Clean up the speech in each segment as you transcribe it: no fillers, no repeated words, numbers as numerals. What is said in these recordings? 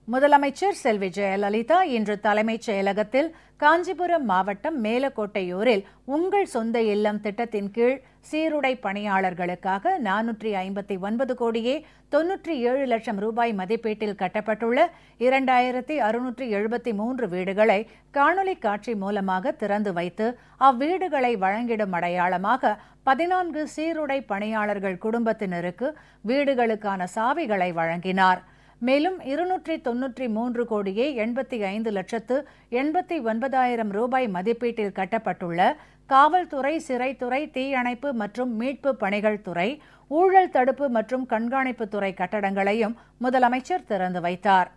முதலமைச்சர் செல்வி ஜெயலலிதா இன்று தலைமைச் செயலகத்தில் காஞ்சிபுரம் மாவட்டம் மேலக்கோட்டையூரில் உங்கள் சொந்த இல்லம் திட்டத்தின் கீழ் சீருடை பணியாளர்களுக்காக 459 கோடியே 97 லட்சம் ரூபாய் மதிப்பீட்டில் கட்டப்பட்டுள்ள 2673 வீடுகளை காணொலி காட்சி மூலமாக திறந்து வைத்து அவ்வீடுகளை வழங்கிடும் அடையாளமாக 14 சீருடை பணியாளர்கள் குடும்பத்தினருக்கு வீடுகளுக்கான சாவிகளை வழங்கினார். மேலும் 293 கோடியே 85 லட்சத்து 89,000 ரூபாய் மதிப்பீட்டில் கட்டப்பட்டுள்ள காவல்துறை, சிறைத்துறை, தீயணைப்பு மற்றும் மீட்பு பணிகள் துறை, ஊழல் தடுப்பு மற்றும் கண்காணிப்பு துறை கட்டடங்களையும் முதலமைச்சர் திறந்து வைத்தார்.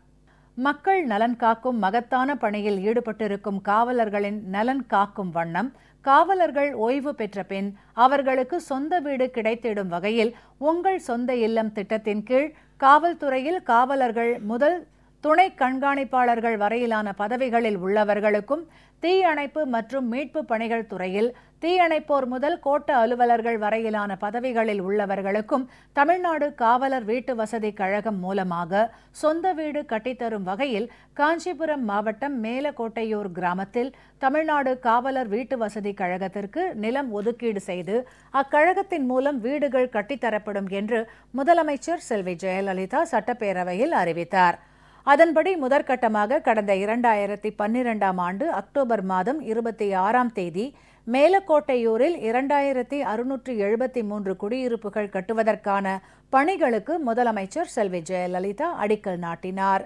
மக்கள் நலன் காக்கும் மகத்தான பணியில் ஈடுபட்டிருக்கும் காவலர்களின் நலன் காக்கும் வண்ணம் காவலர்கள் ஓய்வு பெற்ற பின் அவர்களுக்கு சொந்த வீடு கிடைத்திடும் வகையில் உங்கள் சொந்த இல்லம் திட்டத்தின் கீழ் காவல்துறையில் காவலர்கள் முதல் துணை கண்காணிப்பாளர்கள் வரையிலான பதவிகளில் உள்ளவர்களுக்கும், தீயணைப்பு மற்றும் மீட்பு பணிகள் துறையில் தீயணைப்போர் முதல் கோட்ட அலுவலர்கள் வரையிலான பதவிகளில் உள்ளவர்களுக்கும் தமிழ்நாடு காவலர் வீட்டு வசதி கழகம் மூலமாக சொந்த வீடு கட்டித்தரும் வகையில் காஞ்சிபுரம் மாவட்டம் மேலக்கோட்டையூர் கிராமத்தில் தமிழ்நாடு காவலர் வீட்டு வசதி கழகத்திற்கு நிலம் ஒதுக்கீடு செய்து அக்கழகத்தின் மூலம் வீடுகள் கட்டித்தரப்படும் என்று முதலமைச்சர் செல்வி ஜெயலலிதா சட்டப்பேரவையில் அறிவித்தார். அதன்படி முதற்கட்டமாக கடந்த 2012ஆம் ஆண்டு அக்டோபர் மாதம் 26ஆம் தேதி மேலக்கோட்டையூரில் 2673 குடியிருப்புகள் கட்டுவதற்கான பணிகளுக்கு முதலமைச்சர் செல்வி ஜெயலலிதா அடிக்கல் நாட்டினார்.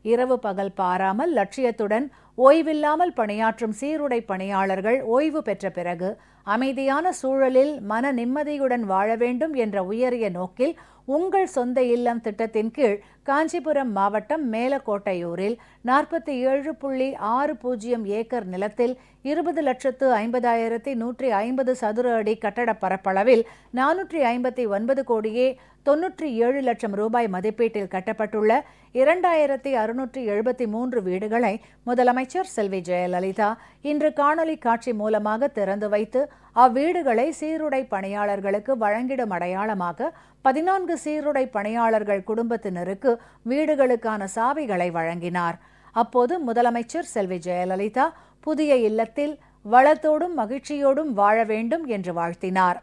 இரவு பகல் பாராமல் லட்சியத்துடன் ஓய்வில்லாமல் பணியாற்றும் சீருடை பணியாளர்கள் ஓய்வு பெற்ற பிறகு அமைதியான சூழலில் மன நிம்மதியுடன் வாழ வேண்டும் என்ற உயரிய நோக்கில் உங்கள் சொந்த இல்லம் திட்டத்தின் கீழ் காஞ்சிபுரம் மாவட்டம் மேலக்கோட்டையூரில் 47.60 ஏக்கர் நிலத்தில் 20,50,150 சதுர அடி கட்டட பரப்பளவில் 459 கோடியே 97 லட்சம் ரூபாய் மதிப்பீட்டில் கட்டப்பட்டுள்ள 2673 வீடுகளை முதலமைச்சர் செல்வி ஜெயலலிதா இன்று காணொலி காட்சி மூலமாக திறந்து வைத்து அவ்வீடுகளை சீருடை பணியாளர்களுக்கு வழங்கிடும் அடையாளமாக 14 சீருடை பணியாளர்கள் குடும்பத்தினருக்கு வீடுகளுக்கான சாவிகளை வழங்கினார். அப்போது முதலமைச்சர் செல்வி ஜெயலலிதா புதிய இல்லத்தில் வளத்தோடும் மகிழ்ச்சியோடும் வாழ வேண்டும் என்று வாழ்த்தினார்.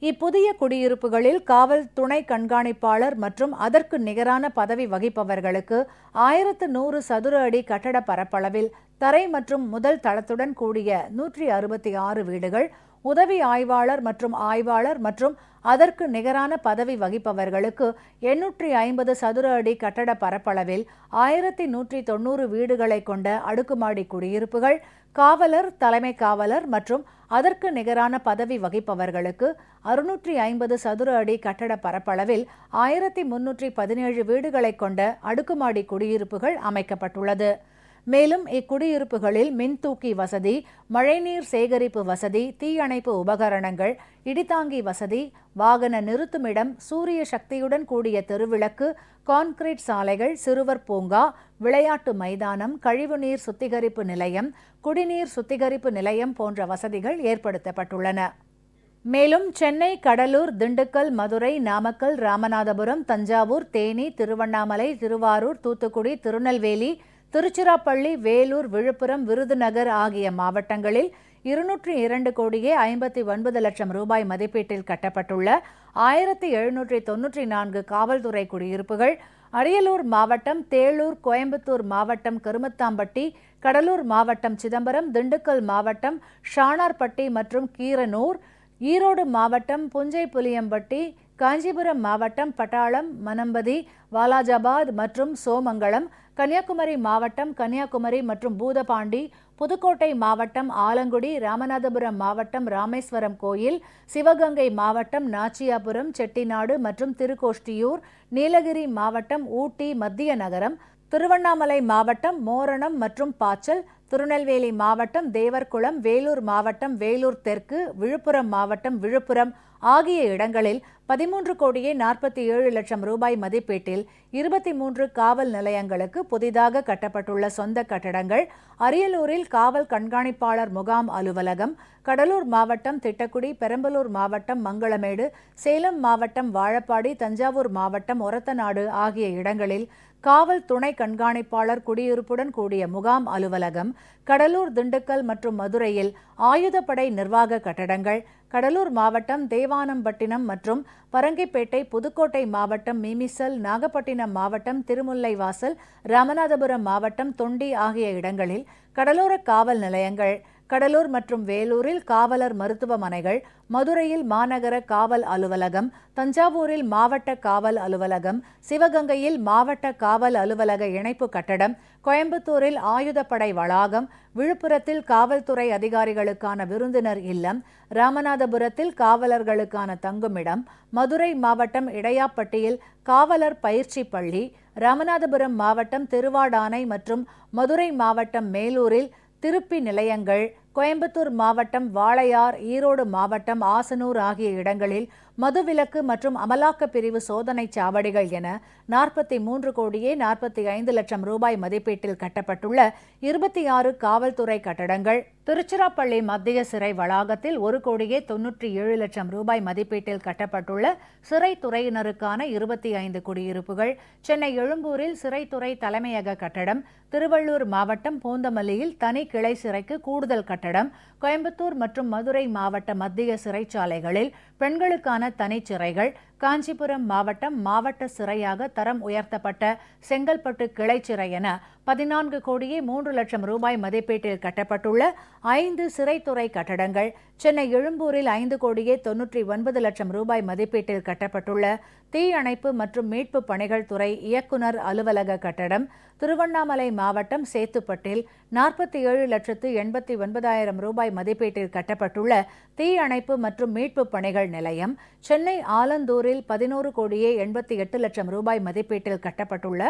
இப்புதிய குடியிருப்புகளில் காவல் துணை கண்காணிப்பாளர் மற்றும் அதற்கு நிகரான பதவி வகிப்பவர்களுக்கு 1100 சதுர அடி கட்டட பரப்பளவில் தரை மற்றும் முதல் தளத்துடன் கூடிய 166 வீடுகள், உதவி ஆய்வாளர் மற்றும் ஆய்வாளர் மற்றும் அதற்கு நிகரான பதவி வகிப்பவர்களுக்கு 850 சதுர அடி கட்டட பரப்பளவில் 1190 வீடுகளை கொண்ட அடுக்குமாடி குடியிருப்புகள், காவலர், தலைமை காவலர் மற்றும் அதற்கு நிகரான பதவி வகிப்பவர்களுக்கு 650 சதுர அடி கட்டட பரப்பளவில் 1317 வீடுகளை கொண்ட அடுக்குமாடி குடியிருப்புகள் அமைக்கப்பட்டுள்ளது. மேலும் இக்குடியிருப்புகளில் மின்தூக்கி வசதி, மழைநீர் சேகரிப்பு வசதி, தீயணைப்பு உபகரணங்கள், இடிதாங்கி வசதி, வாகன நிறுத்துமிடம், சூரிய சக்தியுடன் கூடிய தெருவிளக்கு, கான்கிரீட் சாலைகள், சிறுவர் பூங்கா, விளையாட்டு மைதானம், கழிவுநீர் சுத்திகரிப்பு நிலையம், குடிநீர் சுத்திகரிப்பு நிலையம் போன்ற வசதிகள் ஏற்படுத்தப்பட்டுள்ளன. மேலும் சென்னை, கடலூர், திண்டுக்கல், மதுரை, நாமக்கல், ராமநாதபுரம், தஞ்சாவூர், தேனி, திருவண்ணாமலை, திருவாரூர், தூத்துக்குடி, திருநெல்வேலி, திருச்சிராப்பள்ளி, வேலூர், விழுப்புரம், விருதுநகர் ஆகிய மாவட்டங்களில் 202 கோடியே 59 லட்சம் ரூபாய் மதிப்பீட்டில் கட்டப்பட்டுள்ள 1794 காவல்துறை குடியிருப்புகள், அரியலூர் மாவட்டம் தேளூர், கோயம்புத்தூர் மாவட்டம் கருமத்தாம்பட்டி, கடலூர் மாவட்டம் சிதம்பரம், திண்டுக்கல் மாவட்டம் ஷானார்பட்டி மற்றும் கீரனூர், ஈரோடு மாவட்டம் புஞ்சை புலியம்பட்டி, காஞ்சிபுரம் மாவட்டம் பட்டாளம், மனம்பதி, வாலாஜாபாத் மற்றும் சோமங்கலம், கன்னியாகுமரி மாவட்டம் கன்னியாகுமரி மற்றும் பூதபாண்டி, புதுக்கோட்டை மாவட்டம் ஆலங்குடி, ராமநாதபுரம் மாவட்டம் ராமேஸ்வரம் கோயில், சிவகங்கை மாவட்டம் நாச்சியாபுரம், செட்டிநாடு மற்றும் திருக்கோஷ்டியூர், நீலகிரி மாவட்டம் ஊட்டி மத்திய நகரம், திருவண்ணாமலை மாவட்டம் மோரணம் மற்றும் பாச்சல், திருநெல்வேலி மாவட்டம் தேவர்குளம், வேலூர் மாவட்டம் வேலூர் தெற்கு, விழுப்புரம் மாவட்டம் விழுப்புரம் ஆகிய இடங்களில் 13,47,00,000 ரூபாய் மதிப்பீட்டில் 23 காவல் நிலையங்களுக்கு புதிதாக கட்டப்பட்டுள்ள சொந்த கட்டடங்கள், அரியலூரில் காவல் கண்காணிப்பாளர் முகாம் அலுவலகம், கடலூர் மாவட்டம் திட்டக்குடி, பெரம்பலூர் மாவட்டம் மங்களமேடு, சேலம் மாவட்டம் வாழப்பாடி, தஞ்சாவூர் மாவட்டம் ஒரத்தநாடு ஆகிய இடங்களில் காவல் துணை கண்காணிப்பாளர் குடியிருப்புடன் கூடிய முகாம் அலுவலகம், கடலூர், திண்டுக்கல் மற்றும் மதுரையில் ஆயுதப்படை நிர்வாக கட்டடங்கள், கடலூர் மாவட்டம் தேவானம்பட்டினம் மற்றும் பரங்கிப்பேட்டை, புதுக்கோட்டை மாவட்டம் மீமிசல், நாகப்பட்டினம் மாவட்டம் திருமுல்லைவாசல், ராமநாதபுரம் மாவட்டம் தொண்டி ஆகிய இடங்களில் கடலோர காவல் நிலையங்கள், கடலூர் மற்றும் வேலூரில் காவலர் மருத்துவமனைகள், மதுரையில் மாநகர காவல் அலுவலகம், தஞ்சாவூரில் மாவட்ட காவல் அலுவலகம், சிவகங்கையில் மாவட்ட காவல் அலுவலக இணைப்பு கட்டடம், கோயம்புத்தூரில் ஆயுதப்படை வளாகம், விழுப்புரத்தில் காவல்துறை அதிகாரிகளுக்கான விருந்தினர் இல்லம், ராமநாதபுரத்தில் காவலர்களுக்கான தங்குமிடம், மதுரை மாவட்டம் இடையாப்பட்டியில் காவலர் பயிற்சி பள்ளி, ராமநாதபுரம் மாவட்டம் திருவாடானை மற்றும் மதுரை மாவட்டம் மேலூரில் திருப்பி நிலையங்கள், கோயம்புத்தூர் மாவட்டம் வாளையார், ஈரோடு மாவட்டம் ஆசனூர் ஆகிய இடங்களில் மதுவிலக்கு மற்றும் அமலாக்க பிரிவு சோதனை சாவடிகள் என 43,45,00,000 ரூபாய் மதிப்பீட்டில் கட்டப்பட்டுள்ள 26 காவல்துறை கட்டடங்கள், திருச்சிராப்பள்ளி மத்திய சிறை வளாகத்தில் 1,97,00,000 ரூபாய் மதிப்பீட்டில் கட்டப்பட்டுள்ள சிறைத்துறையினருக்கான 25 குடியிருப்புகள், சென்னை எழும்பூரில் சிறைத்துறை தலைமையக கட்டடம், திருவள்ளூர் மாவட்டம் பூந்தமல்லியில் தனி கிளை சிறைக்கு கூடுதல் கட்டடம், கோயம்புத்தூர் மற்றும் மதுரை மாவட்ட மத்திய சிறைச்சாலைகளில் பெண்களுக்கான தனிச்சிறைகள், காஞ்சிபுரம் மாவட்டம் மாவட்ட சிறையாக தரம் உயர்த்தப்பட்ட செங்கல்பட்டு கிளை சிறை என 14,03,00,000 ரூபாய் மதிப்பீட்டில் கட்டப்பட்டுள்ள 5 சிறைத்துறை கட்டடங்கள், சென்னை எழும்பூரில் 5,99,00,000 ரூபாய் மதிப்பீட்டில் கட்டப்பட்டுள்ள தீயணைப்பு மற்றும் மீட்பு பணிகள் துறை இயக்குநர் அலுவலக கட்டடம், திருவண்ணாமலை மாவட்டம் சேத்துப்பட்டில் 47,89,000 ரூபாய் மதிப்பீட்டில் கட்டப்பட்டுள்ள தீயணைப்பு மற்றும் மீட்பு பணிகள் நிலையம், சென்னை ஆலந்தூரில் 11,88,00,000 ரூபாய் மதிப்பீட்டில் கட்டப்பட்டுள்ள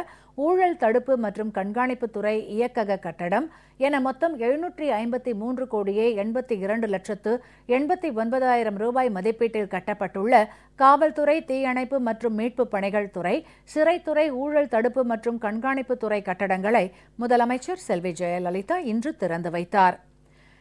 ஊழல் தடுப்பு மற்றும் கண்காணிப்புத்துறை இயக்கக கட்டடம் என மொத்தம் 753,82,82,089 ரூபாய் மதிப்பீட்டில் கட்டப்பட்டுள்ள காவல்துறை, தீயணைப்பு மற்றும் மீட்பு பணிகள் துறை, சிறைத்துறை, ஊழல் தடுப்பு மற்றும் கண்காணிப்புத்துறை கட்டடங்களை முதலமைச்சர் செல்வி ஜெயலலிதா இன்று திறந்து வைத்தார்.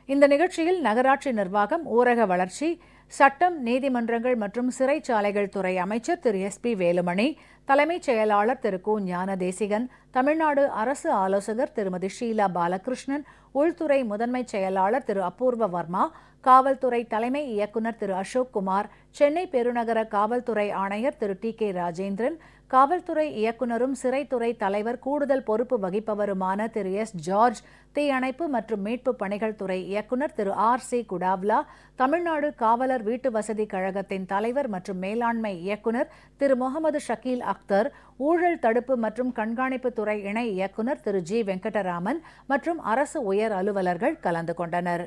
இந்த நிகழ்ச்சியில் நகராட்சி நிர்வாகம், ஊரக வளர்ச்சி, சட்டம், நீதிமன்றங்கள் மற்றும் சிறைச்சாலைகள் துறை அமைச்சர் திரு SP வேலுமணி, தலைமைச் செயலாளர் திரு கு ஞானதேசிகன், தமிழ்நாடு அரசு ஆலோசகர் திருமதி ஷீலா பாலகிருஷ்ணன், உள்துறை முதன்மைச் செயலாளர் திரு அபூர்வ வர்மா, காவல்துறை தலைமை இயக்குநர் திரு அசோக் குமார், சென்னை பெருநகர காவல்துறை ஆணையர் திரு TK ராஜேந்திரன், காவல்துறை இயக்குநரும் சிறைத்துறை தலைவர் கூடுதல் பொறுப்பு வகிப்பவருமான திரு S ஜார்ஜ், தீயணைப்பு மற்றும் மீட்பு பணிகள் துறை இயக்குநர் திரு RC குடாவ்லா, தமிழ்நாடு காவலர் வீட்டு வசதி கழகத்தின் தலைவர் மற்றும் மேலாண்மை இயக்குநர் திரு முகமது ஷக்கீல் அக்தர், ஊழல் தடுப்பு மற்றும் கண்காணிப்பு துறை இணை இயக்குநர் திரு G வெங்கடராமன் மற்றும் அரசு உயர் அலுவலர்கள் கலந்து கொண்டனர்.